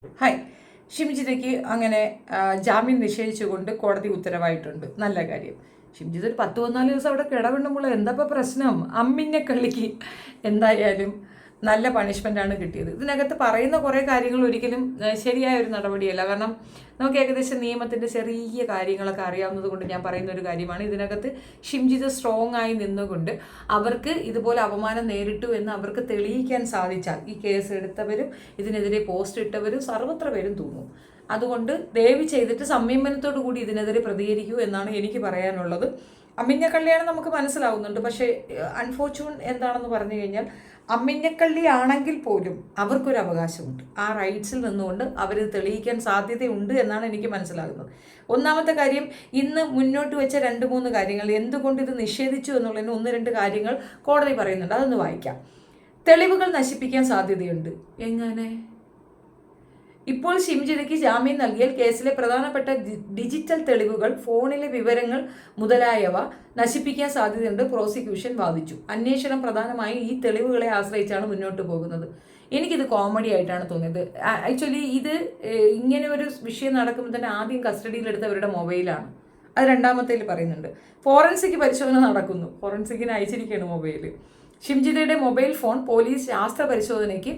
Hi. ഷിംജിതയ്ക്ക് അങ്ങനെ ജാമ്യം നിഷേധിച്ചുകൊണ്ട് കോടതി ഉത്തരവായിട്ടുണ്ട്. നല്ല കാര്യം. ഷിംജിത ഒരു 10-14 ദിവസം അവിടെ കിടവിണ്ടുമ്പോൾ എന്താ പ്രശ്നം? അമ്മിനെ കള്ളിക്ക് എന്തായാലും നല്ല പണിഷ്മെൻ്റാണ് കിട്ടിയത്. ഇതിനകത്ത് പറയുന്ന കുറേ കാര്യങ്ങൾ ഒരിക്കലും ശരിയായ ഒരു നടപടിയല്ല. കാരണം നമുക്ക് ഏകദേശം നിയമത്തിൻ്റെ ചെറിയ കാര്യങ്ങളൊക്കെ അറിയാവുന്നത് കൊണ്ട് ഞാൻ പറയുന്ന ഒരു കാര്യമാണ്. ഇതിനകത്ത് ഷിംജിത സ്ട്രോങ് ആയി നിന്നുകൊണ്ട് അവർക്ക് ഇതുപോലെ അപമാനം നേരിട്ടു എന്ന് അവർക്ക് തെളിയിക്കാൻ സാധിച്ചാൽ ഈ കേസ് എടുത്തവരും ഇതിനെതിരെ പോസ്റ്റ് ഇട്ടവരും സർവത്ര പേരും തൂങ്ങും. അതുകൊണ്ട് ദയവ് ചെയ്തിട്ട് സംയമനത്തോടു കൂടി ഇതിനെതിരെ പ്രതികരിക്കൂ എന്നാണ് എനിക്ക് പറയാനുള്ളത്. അമ്മിഞ്ഞക്കള്ളിയാണ് നമുക്ക് മനസ്സിലാവുന്നുണ്ട്. പക്ഷേ അൺഫോർച്യൂൺ എന്താണെന്ന് പറഞ്ഞു കഴിഞ്ഞാൽ അമ്മിഞ്ഞക്കള്ളി ആണെങ്കിൽ പോലും അവർക്കൊരു അവകാശമുണ്ട്. ആ റൈറ്റ്സിൽ നിന്നുകൊണ്ട് അവർ തെളിയിക്കാൻ സാധ്യതയുണ്ട് എന്നാണ് എനിക്ക് മനസ്സിലാകുന്നത്. ഒന്നാമത്തെ കാര്യം, ഇന്ന് മുന്നോട്ട് വെച്ച 2-3 കാര്യങ്ങൾ എന്തുകൊണ്ട് ഇത് നിഷേധിച്ചു എന്നുള്ളതിന് 1-2 കാര്യങ്ങൾ കോടതി പറയുന്നുണ്ട്. അതൊന്ന് വായിക്കാം. തെളിവുകൾ നശിപ്പിക്കാൻ സാധ്യതയുണ്ട്. എങ്ങനെ? ഇപ്പോൾ ഷിംജിതയ്ക്ക് ജാമ്യം നൽകിയാൽ കേസിലെ പ്രധാനപ്പെട്ട ഡിജിറ്റൽ തെളിവുകൾ, ഫോണിലെ വിവരങ്ങൾ മുതലായവ നശിപ്പിക്കാൻ സാധ്യതയുണ്ട് പ്രോസിക്യൂഷൻ വാദിച്ചു. അന്വേഷണം പ്രധാനമായും ഈ തെളിവുകളെ ആശ്രയിച്ചാണ് മുന്നോട്ട് പോകുന്നത്. എനിക്കിത് കോമഡി ആയിട്ടാണ് തോന്നിയത്. ആക്ച്വലി ഇത് ഇങ്ങനെ ഒരു വിഷയം നടക്കുമ്പോൾ തന്നെ ആദ്യം കസ്റ്റഡിയിലെടുത്തവരുടെ മൊബൈലാണ്. അത് രണ്ടാമത്തേൽ പറയുന്നുണ്ട്. ഫോറൻസിക് പരിശോധന നടക്കുന്നു. ഫോറൻസിക്കിന് അയച്ചിരിക്കുകയാണ് മൊബൈൽ. ഷിംജിതയുടെ മൊബൈൽ ഫോൺ പോലീസ് ശാസ്ത്ര പരിശോധനയ്ക്ക്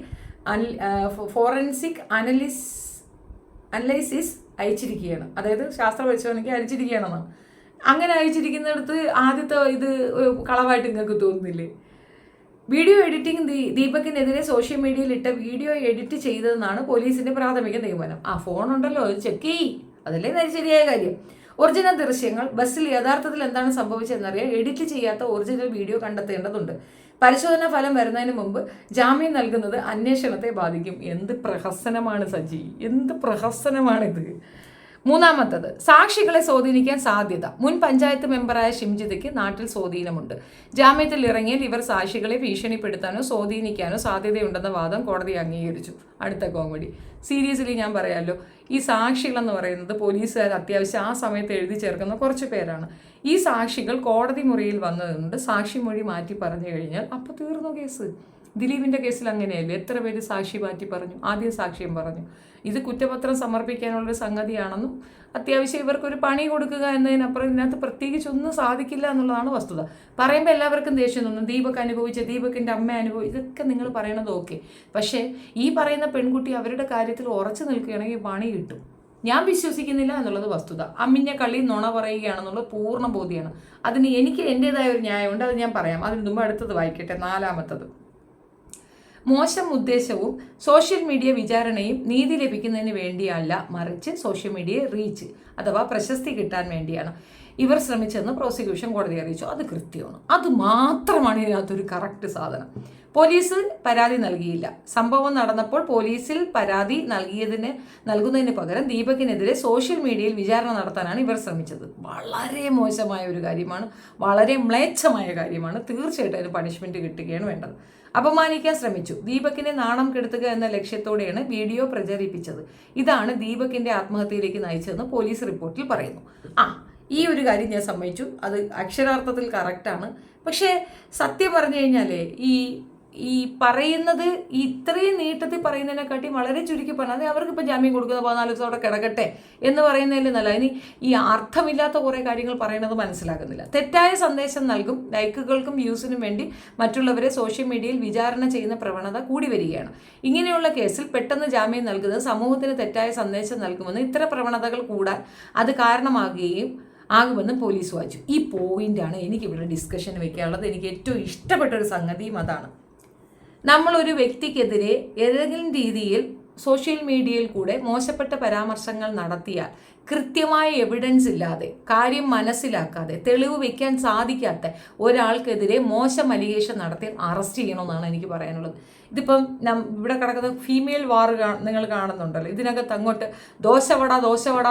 ഫോറൻസിക് അനലൈസിസ് അയച്ചിരിക്കുകയാണ്. അതായത് ശാസ്ത്ര പരിശോധനയ്ക്ക് അയച്ചിരിക്കുകയാണെന്നാണ്. അങ്ങനെ അയച്ചിരിക്കുന്നിടത്ത് ആദ്യത്തെ ഇത് കളവായിട്ട് നിങ്ങൾക്ക് തോന്നുന്നില്ലേ? വീഡിയോ എഡിറ്റിംഗ് ദീപകിനെതിരെ സോഷ്യൽ മീഡിയയിൽ ഇട്ട വീഡിയോ എഡിറ്റ് ചെയ്തതെന്നാണ് പോലീസിന്റെ പ്രാഥമിക നിഗമനം. ഫോൺ ഉണ്ടല്ലോ, അത് ചെക്ക് ചെയ്യ്, അതല്ലേ ശരിയായ കാര്യം. ഒറിജിനൽ ദൃശ്യങ്ങൾ ബസ്സിൽ യഥാർത്ഥത്തിൽ എന്താണ് സംഭവിച്ചതെന്നറിയാൻ എഡിറ്റ് ചെയ്യാത്ത ഒറിജിനൽ വീഡിയോ കണ്ടെത്തേണ്ടതുണ്ട്. പരിശോധനാ ഫലം വരുന്നതിന് മുമ്പ് ജാമ്യം നൽകുന്നത് അന്വേഷണത്തെ ബാധിക്കും. എന്ത് പ്രഹസനമാണ് സജി, എന്ത് പ്രഹസനമാണിത്. മൂന്നാമത്തത്, സാക്ഷികളെ സ്വാധീനിക്കാൻ സാധ്യത. മുൻ പഞ്ചായത്ത് മെമ്പറായ ഷിംജിതയ്ക്ക് നാട്ടിൽ സ്വാധീനമുണ്ട്. ജാമ്യത്തിൽ ഇറങ്ങിയാൽ ഇവർ സാക്ഷികളെ ഭീഷണിപ്പെടുത്താനോ സ്വാധീനിക്കാനോ സാധ്യതയുണ്ടെന്ന വാദം കോടതി അംഗീകരിച്ചു. അടുത്ത കോമഡി. സീരിയസ്ലി ഞാൻ പറയാമല്ലോ, ഈ സാക്ഷികളെന്ന് പറയുന്നത് പോലീസുകാർ അത്യാവശ്യം ആ സമയത്ത് എഴുതി ചേർക്കുന്ന കുറച്ച് പേരാണ്. ഈ സാക്ഷികൾ കോടതി മുറിയിൽ വന്നതുകൊണ്ട് സാക്ഷിമൊഴി മാറ്റി പറഞ്ഞു കഴിഞ്ഞാൽ അപ്പോൾ തീർന്നു കേസ്. ദിലീപിൻ്റെ കേസിൽ അങ്ങനെയല്ലേ? എത്ര പേര് സാക്ഷി മാറ്റി പറഞ്ഞു? ആദ്യം സാക്ഷ്യം പറഞ്ഞു. ഇത് കുറ്റപത്രം സമർപ്പിക്കാനുള്ളൊരു സംഗതിയാണെന്നും അത്യാവശ്യം ഇവർക്കൊരു പണി കൊടുക്കുക എന്നതിനപ്പുറം ഇതിനകത്ത് പ്രത്യേകിച്ച് ഒന്നും സാധിക്കില്ല എന്നുള്ളതാണ് വസ്തുത. പറയുമ്പോൾ എല്ലാവർക്കും ദേഷ്യം തോന്നും. ദീപക് അനുഭവിച്ച, ദീപകിൻ്റെ അമ്മ അനുഭവിച്ചു, ഇതൊക്കെ നിങ്ങൾ പറയണത് ഓക്കെ. പക്ഷേ ഈ പറയുന്ന പെൺകുട്ടി അവരുടെ കാര്യത്തിൽ ഉറച്ചു നിൽക്കുകയാണെങ്കിൽ പണി കിട്ടും. ഞാൻ വിശ്വസിക്കുന്നില്ല എന്നുള്ളത് വസ്തുത. അമ്മിഞ്ഞ കളി നുണ പറയുകയാണെന്നുള്ളത് പൂർണ്ണ ബോധ്യമാണ്. അതിന് എനിക്ക് എൻ്റെതായ ഒരു ന്യായമുണ്ട്, അത് ഞാൻ പറയാം. അതിന് മുമ്പ് അടുത്തത് വായിക്കട്ടെ. നാലാമത്തത്, മോശം ഉദ്ദേശവും സോഷ്യൽ മീഡിയ വിചാരണയും നീതി ലഭിക്കുന്നതിന് വേണ്ടിയല്ല, മറിച്ച് സോഷ്യൽ മീഡിയ റീച്ച് അഥവാ പ്രശസ്തി കിട്ടാൻ വേണ്ടിയാണ് ഇവർ ശ്രമിച്ചെന്ന് പ്രോസിക്യൂഷൻ കോടതി അറിയിച്ചു. അത് കൃത്യമാണ്. അത് മാത്രമാണ് ഇതിനകത്തൊരു കറക്റ്റ് സാധനം. പോലീസ് പരാതി നൽകിയില്ല. സംഭവം നടന്നപ്പോൾ പോലീസിൽ പരാതി നൽകുന്നതിന് പകരം ദീപകിനെതിരെ സോഷ്യൽ മീഡിയയിൽ വിചാരണ നടത്താനാണ് ഇവർ ശ്രമിച്ചത്. വളരെ മോശമായ ഒരു കാര്യമാണ്, വളരെ മ്ലേച്ഛമായ കാര്യമാണ്. തീർച്ചയായിട്ടും അതിന് പണിഷ്മെന്റ് കിട്ടുകയാണ് വേണ്ടത്. അപമാനിക്കാൻ ശ്രമിച്ചു. ദീപകിനെ നാണം കെടുത്തുക എന്ന ലക്ഷ്യത്തോടെയാണ് വീഡിയോ പ്രചരിപ്പിച്ചത്. ഇതാണ് ദീപകിന്റെ ആത്മഹത്യയിലേക്ക് നയിച്ചതെന്ന് പോലീസ് റിപ്പോർട്ടിൽ പറയുന്നു. ഈ ഒരു കാര്യം ഞാൻ സമ്മതിച്ചു, അത് അക്ഷരാർത്ഥത്തിൽ കറക്റ്റാണ്. പക്ഷേ സത്യം പറഞ്ഞു കഴിഞ്ഞാലേ ഈ പറയുന്നത് ഇത്രയും നീട്ടത്തിൽ പറയുന്നതിനെക്കാട്ടി വളരെ ചുരുക്കി പറഞ്ഞാൽ അവർക്കിപ്പോൾ ജാമ്യം കൊടുക്കുന്ന 14 ദിവസം അവിടെ കിടക്കട്ടെ എന്ന് പറയുന്നതിൽ നല്ല. ഇനി ഈ അർത്ഥമില്ലാത്ത കുറേ കാര്യങ്ങൾ പറയുന്നത് മനസ്സിലാകുന്നില്ല. തെറ്റായ സന്ദേശം നൽകും, ലൈക്കുകൾക്കും വ്യൂസിനും വേണ്ടി മറ്റുള്ളവരെ സോഷ്യൽ മീഡിയയിൽ വിചാരണ ചെയ്യുന്ന പ്രവണത കൂടി വരികയാണ്. ഇങ്ങനെയുള്ള കേസിൽ പെട്ടെന്ന് ജാമ്യം നൽകുന്നത് സമൂഹത്തിന് തെറ്റായ സന്ദേശം നൽകുമെന്ന് ഇത്തരം പ്രവണതകൾ കൂടാൻ അത് ആകുമെന്ന് പോലീസ് വായിച്ചു. ഈ പോയിന്റാണ് എനിക്കിവിടെ ഡിസ്കഷൻ വെക്കാനുള്ളത്. എനിക്ക് ഏറ്റവും ഇഷ്ടപ്പെട്ട ഒരു സംഗതിയും അതാണ്. നമ്മളൊരു വ്യക്തിക്കെതിരെ ഏതെങ്കിലും രീതിയിൽ സോഷ്യൽ മീഡിയയിൽ കൂടെ മോശപ്പെട്ട പരാമർശങ്ങൾ നടത്തിയാൽ കൃത്യമായ എവിഡൻസ് ഇല്ലാതെ, കാര്യം മനസ്സിലാക്കാതെ, തെളിവ് വെക്കാൻ സാധിക്കാത്ത ഒരാൾക്കെതിരെ മോശം അലിഗേഷൻ നടത്തി അറസ്റ്റ് ചെയ്യണമെന്നാണ് എനിക്ക് പറയാനുള്ളത്. ഇതിപ്പം ഇവിടെ കിടക്കുന്ന ഫീമെയിൽ വാർ നിങ്ങൾ കാണുന്നുണ്ടല്ലോ. ഇതിനകത്ത് അങ്ങോട്ട് ദോശവട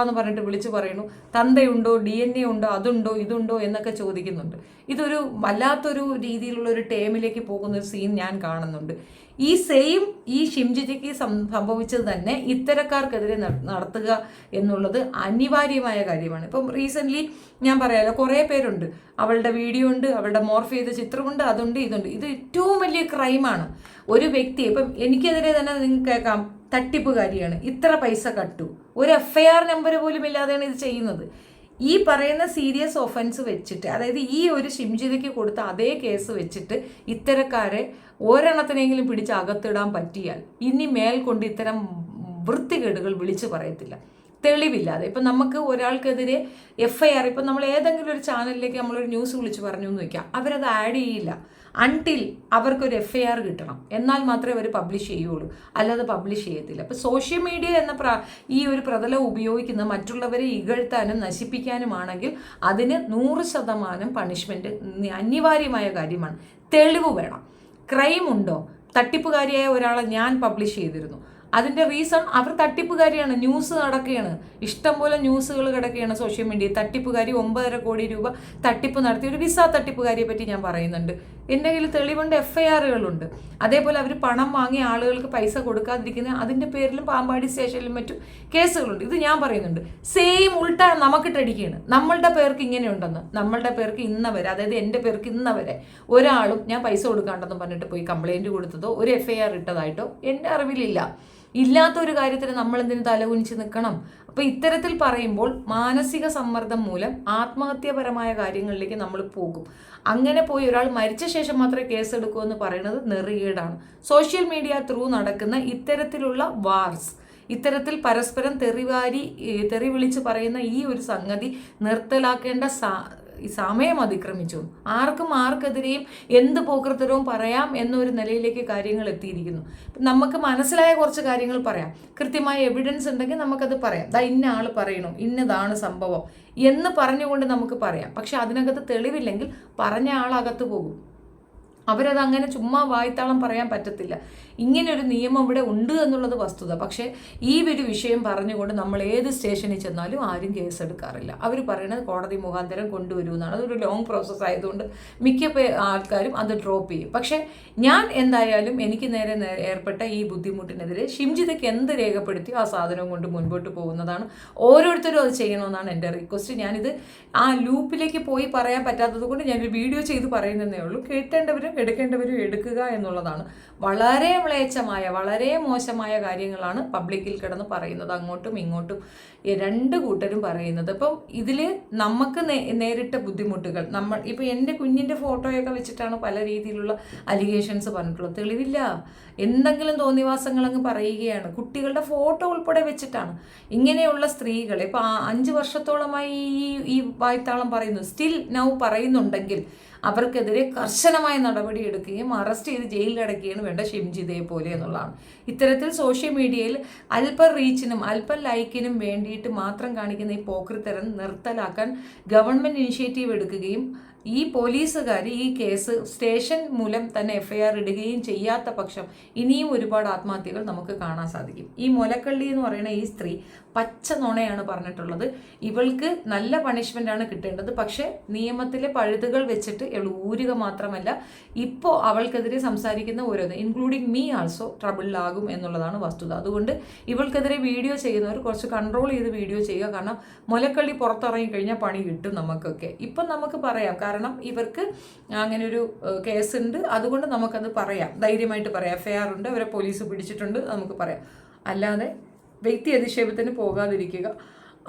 എന്ന് പറഞ്ഞിട്ട് വിളിച്ചു പറയുന്നു. തന്തയുണ്ടോ, DNA ഉണ്ടോ, അതുണ്ടോ ഇതുണ്ടോ എന്നൊക്കെ ചോദിക്കുന്നുണ്ട്. ഇതൊരു വല്ലാത്തൊരു രീതിയിലുള്ള ഒരു ടേമിലേക്ക് പോകുന്ന ഒരു സീൻ ഞാൻ കാണുന്നുണ്ട്. ഈ ഷിംജിതയ്ക്ക് സംഭവിച്ചത് തന്നെ ഇത്തരക്കാർക്കെതിരെ നടത്തുക എന്നുള്ളത് അനിവാര്യമായ കാര്യമാണ്. ഇപ്പം റീസെൻ്റ്ലി ഞാൻ പറയാമല്ലോ, കുറേ പേരുണ്ട്, അവളുടെ വീഡിയോ ഉണ്ട്, അവളുടെ മോർഫ് ചെയ്ത ചിത്രമുണ്ട്, അതുണ്ട് ഇതുണ്ട്. ഇത് ഏറ്റവും വലിയ ക്രൈമാണ്. ഒരു വ്യക്തി ഇപ്പം എനിക്കെതിരെ തന്നെ നിങ്ങൾക്ക് കേൾക്കാം, തട്ടിപ്പുകാരിയാണ്, ഇത്ര പൈസ കട്ടു, ഒരു FIR നമ്പർ പോലും ഇല്ലാതെയാണ് ഇത് ചെയ്യുന്നത്. ഈ പറയുന്ന സീരിയസ് ഒഫൻസ് വെച്ചിട്ട്, അതായത് ഈ ഒരു ഷിംജിതയ്ക്ക് കൊടുത്ത അതേ കേസ് വെച്ചിട്ട് ഇത്തരക്കാരെ ഒരെണ്ണത്തിനെങ്കിലും പിടിച്ച് അകത്തിടാൻ പറ്റിയാൽ ഇനി മേൽക്കൊണ്ട് ഇത്തരം വൃത്തികേടുകൾ വിളിച്ചു പറയത്തില്ല, തെളിവില്ലാതെ. ഇപ്പം നമുക്ക് ഒരാൾക്കെതിരെ FIR, ഇപ്പം നമ്മൾ ഏതെങ്കിലും ഒരു ചാനലിലേക്ക് നമ്മളൊരു ന്യൂസ് വിളിച്ച് പറഞ്ഞു എന്ന് വയ്ക്കാം, അവരത് ആഡ് ചെയ്യില്ല അൺടിൽ അവർക്കൊരു FIR കിട്ടണം, എന്നാൽ മാത്രമേ അവർ പബ്ലിഷ് ചെയ്യുള്ളൂ, അല്ലാതെ പബ്ലിഷ് ചെയ്യത്തില്ല. അപ്പോൾ സോഷ്യൽ മീഡിയ എന്ന ഈ ഒരു പ്രതലം ഉപയോഗിക്കുന്നത് മറ്റുള്ളവരെ ഇകഴ്ത്താനും നശിപ്പിക്കാനുമാണെങ്കിൽ അതിന് 100% പണിഷ്മെൻറ്റ് അനിവാര്യമായ കാര്യമാണ്. തെളിവ് വേണം. ക്രൈം ഉണ്ടോ? തട്ടിപ്പുകാരിയായ ഒരാളെ ഞാൻ പബ്ലിഷ് ചെയ്തിരുന്നു, അതിൻ്റെ റീസൺ അവർ തട്ടിപ്പുകാരിയാണ്, ന്യൂസ് നടക്കുകയാണ്, ഇഷ്ടംപോലെ ന്യൂസുകൾ കിടക്കുകയാണ് സോഷ്യൽ മീഡിയയിൽ. തട്ടിപ്പുകാരി 9.5 കോടി രൂപ തട്ടിപ്പ് നടത്തിയ ഒരു വിസ തട്ടിപ്പുകാരിയെ പറ്റി ഞാൻ പറയുന്നുണ്ട്. എൻ്റെ കയ്യിൽ തെളിവുണ്ട്, FIRകളുണ്ട്. അതേപോലെ അവർ പണം വാങ്ങിയ ആളുകൾക്ക് പൈസ കൊടുക്കാതിരിക്കുന്ന അതിൻ്റെ പേരിലും പാമ്പാടി സ്റ്റേഷനിലും മറ്റും കേസുകളുണ്ട്. ഇത് ഞാൻ പറയുന്നുണ്ട്. സെയിം ഉൾട്ട നമുക്കിട്ടടിക്കുകയാണ്. നമ്മളുടെ പേർക്ക് ഇങ്ങനെയുണ്ടെന്ന്, നമ്മളുടെ പേർക്ക് ഇന്നവരെ, അതായത് എൻ്റെ പേർക്ക് ഇന്നവരെ ഒരാളും ഞാൻ പൈസ കൊടുക്കാണ്ടെന്ന് പറഞ്ഞിട്ട് പോയി കംപ്ലൈൻറ്റ് കൊടുത്തതോ ഒരു FIR ഇട്ടതായിട്ടോ എൻ്റെ അറിവിലില്ല. ഇല്ലാത്ത ഒരു കാര്യത്തിന് നമ്മൾ എന്തിനു തലകുനിച്ച് നിൽക്കണം? അപ്പോൾ ഇത്തരത്തിൽ പറയുമ്പോൾ മാനസിക സമ്മർദ്ദം മൂലം ആത്മഹത്യാപരമായ കാര്യങ്ങളിലേക്ക് നമ്മൾ പോകും. അങ്ങനെ പോയി ഒരാൾ മരിച്ച ശേഷം മാത്രമേ കേസ് എടുക്കൂ എന്ന് പറയുന്നത് നെറികേടാണ്. സോഷ്യൽ മീഡിയ ത്രൂ നടക്കുന്ന ഇത്തരത്തിലുള്ള വാർസ്, ഇത്തരത്തിൽ പരസ്പരം തെറി വിളിച്ച് പറയുന്ന ഈ ഒരു സംഗതി നിർത്തലാക്കേണ്ട സമയം അതിക്രമിച്ചു. ആർക്കെതിരെയും എന്ത് പോക്കൃത്തരവും പറയാം എന്നൊരു നിലയിലേക്ക് കാര്യങ്ങൾ എത്തിയിരിക്കുന്നു. നമുക്ക് മനസ്സിലായ കുറച്ച് കാര്യങ്ങൾ പറയാം, കൃത്യമായ എവിഡൻസ് ഉണ്ടെങ്കിൽ നമുക്കത് പറയാം. ഇന്ന ആൾ പറയണം, ഇന്നതാണ് സംഭവം എന്ന് പറഞ്ഞുകൊണ്ട് നമുക്ക് പറയാം. പക്ഷെ അതിനകത്ത് തെളിവില്ലെങ്കിൽ പറഞ്ഞ ആളകത്ത് പോകും. അവരത് അങ്ങനെ ചുമ്മാ വായ്ത്താളം പറയാൻ പറ്റത്തില്ല. ഇങ്ങനൊരു നിയമം ഇവിടെ ഉണ്ട് എന്നുള്ളത് വസ്തുത. പക്ഷേ ഈ ഒരു വിഷയം പറഞ്ഞുകൊണ്ട് നമ്മൾ ഏത് സ്റ്റേഷനിൽ ചെന്നാലും ആരും കേസെടുക്കാറില്ല. അവർ പറയുന്നത് കോടതി മുഖാന്തരം കൊണ്ടുവരുമെന്നാണ്. അതൊരു ലോങ് പ്രോസസ്സ് ആയതുകൊണ്ട് മിക്ക ആൾക്കാരും അത് ഡ്രോപ്പ് ചെയ്യും. പക്ഷേ ഞാൻ എന്തായാലും എനിക്ക് നേരെ ഏർപ്പെട്ട ഈ ബുദ്ധിമുട്ടിനെതിരെ ഷിംജിതയ്ക്ക് എന്ത് രേഖപ്പെടുത്തിയോ ആ സാധനവും കൊണ്ട് മുൻപോട്ട് പോകുന്നതാണ്. ഓരോരുത്തരും അത് ചെയ്യണമെന്നാണ് എൻ്റെ റിക്വസ്റ്റ്. ഞാനിത് ആ ലൂപ്പിലേക്ക് പോയി പറയാൻ പറ്റാത്തത് കൊണ്ട് ഞാനൊരു വീഡിയോ ചെയ്ത് പറയുന്നതേ ഉള്ളൂ. കേട്ടേണ്ടവരും എടുക്കേണ്ടവരും എടുക്കുക എന്നുള്ളതാണ്. വളരെ മ്ലേച്ഛമായ, വളരെ മോശമായ കാര്യങ്ങളാണ് പബ്ലിക്കിൽ കിടന്ന് പറയുന്നത്, അങ്ങോട്ടും ഇങ്ങോട്ടും രണ്ട് കൂട്ടരും പറയുന്നത്. അപ്പം ഇതിൽ നമുക്ക് നേരിട്ട ബുദ്ധിമുട്ടുകൾ, ഇപ്പം എൻ്റെ കുഞ്ഞിൻ്റെ ഫോട്ടോയൊക്കെ വെച്ചിട്ടാണ് പല രീതിയിലുള്ള അലിഗേഷൻസ് പറഞ്ഞിട്ടുള്ളത്. തെളിവില്ല, എന്തെങ്കിലും തോന്നിവാസങ്ങളങ്ങ് പറയുകയാണ്. കുട്ടികളുടെ ഫോട്ടോ ഉൾപ്പെടെ വെച്ചിട്ടാണ് ഇങ്ങനെയുള്ള സ്ത്രീകളെ ഇപ്പം 5 വർഷത്തോളമായി ഈ വായ്ത്താളം പറയുന്നു, സ്റ്റിൽ നൗ പറയുന്നുണ്ടെങ്കിൽ അവർക്കെതിരെ കർശനമായ നടപടി എടുക്കുകയും അറസ്റ്റ് ചെയ്ത് ജയിലിലടക്കുകയാണ് വേണ്ട ഷിംജിതയെ പോലെ എന്നുള്ളതാണ്. ഇത്തരത്തിൽ സോഷ്യൽ മീഡിയയിൽ അല്പം റീച്ചിനും അല്പം ലൈക്കിനും വേണ്ടിയിട്ട് മാത്രം കാണിക്കുന്ന ഈ പോക്രിത്തരം നിർത്തലാക്കാൻ ഗവൺമെൻറ് ഇനിഷ്യേറ്റീവ് എടുക്കുകയും ഈ പോലീസുകാർ ഈ കേസ് സ്റ്റേഷൻ മൂലം തന്നെ FIR ഇടുകയും ചെയ്യാത്ത പക്ഷം ഇനിയും ഒരുപാട് ആത്മഹത്യകൾ നമുക്ക് കാണാൻ സാധിക്കും. ഈ മുലക്കള്ളി എന്ന് പറയുന്ന ഈ സ്ത്രീ പച്ച നുണയാണ് പറഞ്ഞിട്ടുള്ളത്. ഇവൾക്ക് നല്ല പണിഷ്മെൻ്റാണ് കിട്ടേണ്ടത്. പക്ഷേ നിയമത്തിലെ പഴുതുകൾ വെച്ചിട്ട് ഇവൾ ഊരുക മാത്രമല്ല, ഇപ്പോൾ അവൾക്കെതിരെ സംസാരിക്കുന്ന ഓരോന്ന് ഇൻക്ലൂഡിങ് മീ ആൾസോ ട്രബിളിലാകും എന്നുള്ളതാണ് വസ്തുത. അതുകൊണ്ട് ഇവൾക്കെതിരെ വീഡിയോ ചെയ്യുന്നവർ കുറച്ച് കൺട്രോൾ ചെയ്ത് വീഡിയോ ചെയ്യുക. കാരണം മുലക്കള്ളി പുറത്തിറങ്ങിക്കഴിഞ്ഞാൽ പണി കിട്ടും നമുക്കൊക്കെ. ഇപ്പം നമുക്ക് പറയാം, കാരണം ഇവർക്ക് അങ്ങനെ ഒരു കേസുണ്ട്, അതുകൊണ്ട് നമുക്കത് പറയാം, ധൈര്യമായിട്ട് പറയാം. FIR ഉണ്ട്, അവരെ പോലീസ് പിടിച്ചിട്ടുണ്ട്, നമുക്ക് പറയാം. അല്ലാതെ വ്യക്തി അധിക്ഷേപത്തിന് പോകാതിരിക്കുക.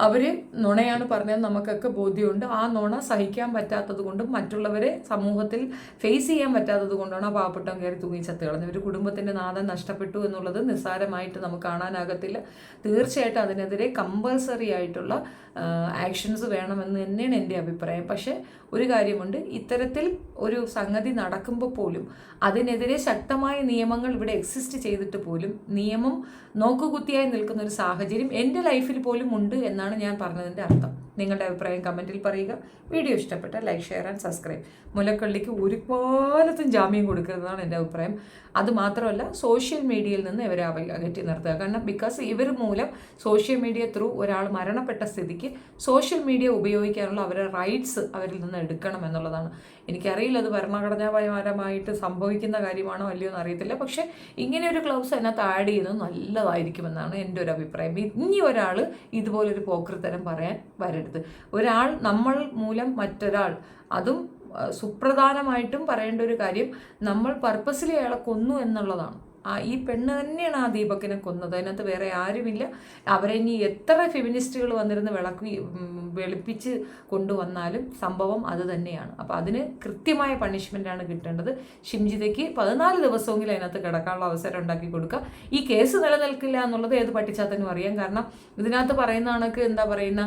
അവർ നുണയാണ് പറഞ്ഞത്, നമുക്കൊക്കെ ബോധ്യമുണ്ട്. ആ നുണ സഹിക്കാൻ പറ്റാത്തത് കൊണ്ടും മറ്റുള്ളവരെ സമൂഹത്തിൽ ഫേസ് ചെയ്യാൻ പറ്റാത്തത് കൊണ്ടാണ് ആ പാവപ്പെട്ടവൻ കയറി തൂങ്ങി ചത്ത് കളഞ്ഞത്. ഒരു കുടുംബത്തിൻ്റെ നാഥൻ നഷ്ടപ്പെട്ടു എന്നുള്ളത് നിസ്സാരമായിട്ട് നമുക്ക് കാണാനാകത്തില്ല. തീർച്ചയായിട്ടും അതിനെതിരെ കമ്പൾസറി ആയിട്ടുള്ള ആക്ഷൻസ് വേണമെന്ന് തന്നെയാണ് എൻ്റെ അഭിപ്രായം. പക്ഷേ ഒരു കാര്യമുണ്ട്, ഇത്തരത്തിൽ ഒരു സംഗതി നടക്കുമ്പോൾ പോലും അതിനെതിരെ ശക്തമായ നിയമങ്ങൾ ഇവിടെ എക്സിസ്റ്റ് ചെയ്തിട്ട് പോലും നിയമം നോക്കുകുത്തിയായി നിൽക്കുന്ന ഒരു സാഹചര്യം എൻ്റെ ലൈഫിൽ പോലും ഉണ്ട് എന്നാണ് ഞാൻ പറഞ്ഞതിൻ്റെ അർത്ഥം. നിങ്ങളുടെ അഭിപ്രായം കമൻറ്റിൽ പറയുക. വീഡിയോ ഇഷ്ടപ്പെട്ടാൽ ലൈക്ക്, ഷെയർ ആൻഡ് സബ്സ്ക്രൈബ്. മുലക്കള്ളിക്ക് ഒരു കാലത്തും ജാമ്യം കൊടുക്കുന്നതാണ് എൻ്റെ അഭിപ്രായം. അതുമാത്രമല്ല, സോഷ്യൽ മീഡിയയിൽ നിന്ന് ഇവരെ അകറ്റി നിർത്തുക. കാരണം ബിക്കോസ് ഇവർ മൂലം സോഷ്യൽ മീഡിയ ത്രൂ ഒരാൾ മരണപ്പെട്ട സ്ഥിതിക്ക് സോഷ്യൽ മീഡിയ ഉപയോഗിക്കാനുള്ള അവരുടെ റൈറ്റ്സ് അവരിൽ നിന്ന് എടുക്കണം എന്നുള്ളതാണ്. എനിക്കറിയില്ല അത് ഭരണഘടനാപരമായിട്ട് സംഭവിക്കുന്ന കാര്യമാണോ അല്ലയോ എന്ന് അറിയത്തില്ല. പക്ഷേ ഇങ്ങനെ ഒരു ക്ലൗസ് അതിനകത്ത് ആഡ് ചെയ്യുന്നത് നല്ലതായിരിക്കുമെന്നാണ് എൻ്റെ ഒരു അഭിപ്രായം. ഇനി ഒരാൾ ഇതുപോലൊരു പോക്കൃത്തരം പറയാൻ വരരുത്. ഒരാൾ നമ്മൾ മൂലം മറ്റൊരാൾ, അതും സുപ്രധാനമായിട്ടും പറയേണ്ട ഒരു കാര്യം, നമ്മൾ പർപ്പസ്ലി അയാളെ കൊന്നു എന്നുള്ളതാണ്. ഈ പെണ്ണ് തന്നെയാണ് ആ ദീപകിനെ കൊന്നത്. അതിനകത്ത് വേറെ ആരുമില്ല. അവരെ ഇനി എത്ര ഫെമിനിസ്റ്റുകൾ വന്നിരുന്ന് വെളുപ്പിച്ച് കൊണ്ടുവന്നാലും സംഭവം അത് തന്നെയാണ്. അപ്പോൾ അതിന് കൃത്യമായ പണിഷ്മെൻ്റാണ് കിട്ടേണ്ടത്. ഷിംജിതയ്ക്ക് 14 ദിവസമെങ്കിലും അതിനകത്ത് കിടക്കാനുള്ള അവസരം ഉണ്ടാക്കി കൊടുക്കുക. ഈ കേസ് നിലനിൽക്കില്ല എന്നുള്ളത് ഏത് പട്ടിച്ചാത്തനും അറിയാം. കാരണം ഇതിനകത്ത് പറയുന്ന കണക്ക് എന്താ പറയുന്ന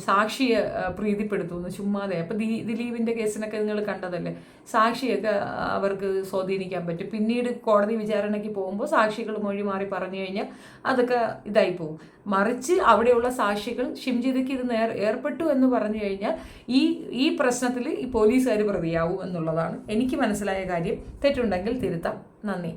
സാക്ഷിയെ പ്രീതിപ്പെടുത്തുന്നു ചുമ്മാതെ. അപ്പോൾ ദിലീപിൻ്റെ കേസിനൊക്കെ നിങ്ങൾ കണ്ടതല്ലേ, സാക്ഷിയൊക്കെ അവർക്ക് സ്വാധീനിക്കാൻ പറ്റും. പിന്നീട് കോടതി വിചാരണയ്ക്ക് പോകുമ്പോൾ സാക്ഷികൾ മൊഴി മാറി പറഞ്ഞു കഴിഞ്ഞാൽ അതൊക്കെ ഇതായി പോകും. മറിച്ച് അവിടെയുള്ള സാക്ഷികൾ ഷിംജിതയ്ക്ക് ഇത് ഏർപ്പെട്ടു എന്ന് പറഞ്ഞു കഴിഞ്ഞാൽ ഈ പ്രശ്നത്തിൽ ഈ പോലീസുകാർ പ്രതിയാവും എന്നുള്ളതാണ് എനിക്ക് മനസ്സിലായ കാര്യം. തെറ്റുണ്ടെങ്കിൽ തിരുത്താം. നന്ദി.